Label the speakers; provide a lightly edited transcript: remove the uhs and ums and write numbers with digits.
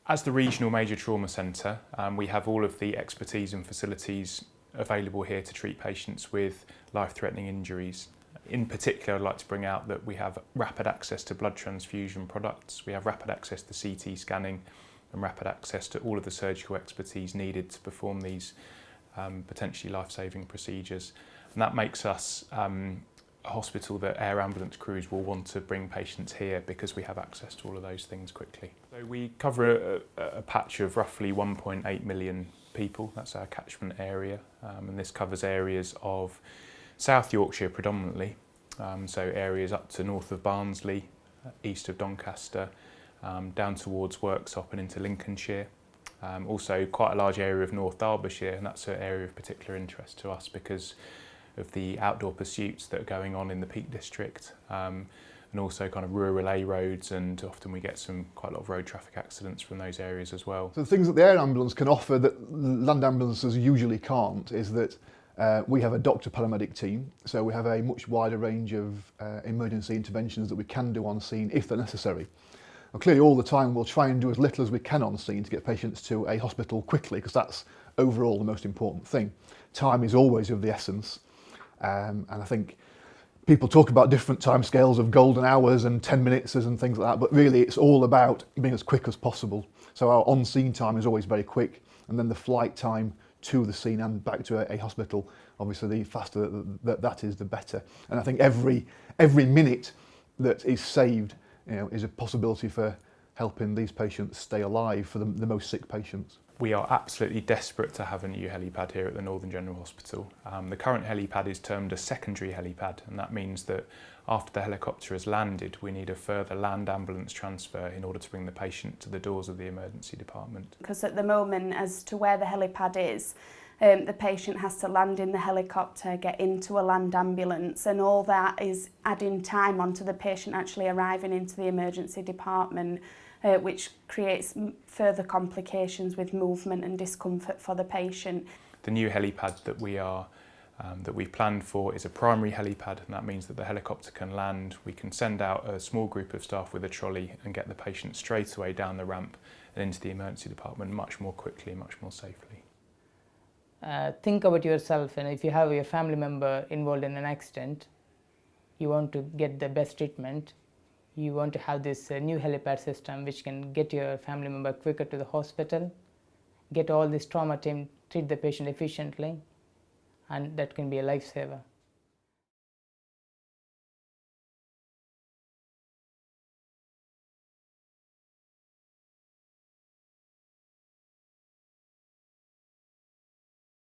Speaker 1: As the regional major trauma centre, we have all of the expertise and facilities available here to treat patients with life-threatening injuries. In particular, I'd like to bring out that we have rapid access to blood transfusion products, we have rapid access to CT scanning and rapid access to all of the surgical expertise needed to perform these potentially life-saving procedures. And that makes us a hospital that air ambulance crews will want to bring patients here because we have access to all of those things quickly. So we cover a patch of roughly 1.8 million people, that's our catchment area, and this covers areas of South Yorkshire predominantly, so areas up to north of Barnsley, east of Doncaster, down towards Worksop and into Lincolnshire. Also quite a large area of North Derbyshire, and that's an area of particular interest to us because of the outdoor pursuits that are going on in the Peak District, and also kind of rural A roads, and often we get quite a lot of road traffic accidents from those areas as well.
Speaker 2: So the things that the air ambulance can offer that land ambulances usually can't is that we have a doctor paramedic team, so we have a much wider range of emergency interventions that we can do on scene if they're necessary. Now, clearly all the time we'll try and do as little as we can on scene to get patients to a hospital quickly, because that's overall the most important thing. Time is always of the essence, and I think people talk about different timescales of golden hours and 10 minutes and things like that, but really it's all about being as quick as possible. So our on-scene time is always very quick, and then the flight time to the scene and back to a hospital, obviously the faster that is, the better. And I think every minute that is saved, is a possibility for helping these patients stay alive, for the most sick patients.
Speaker 1: We are absolutely desperate to have a new helipad here at the Northern General Hospital. The current helipad is termed a secondary helipad, and that means that after the helicopter has landed, we need a further land ambulance transfer in order to bring the patient to the doors of the emergency department.
Speaker 3: Because at the moment, as to where the helipad is, the patient has to land in the helicopter, get into a land ambulance, and all that is adding time onto the patient actually arriving into the emergency department, which creates further complications with movement and discomfort for the patient.
Speaker 1: The new helipad that we've planned for is a primary helipad, and that means that the helicopter can land. We can send out a small group of staff with a trolley and get the patient straight away down the ramp and into the emergency department much more quickly, much more safely.
Speaker 4: Think about yourself, and if you have your family member involved in an accident, you want to get the best treatment. You want to have this new helipad system which can get your family member quicker to the hospital, get all this trauma team, treat the patient efficiently, and that can be a lifesaver.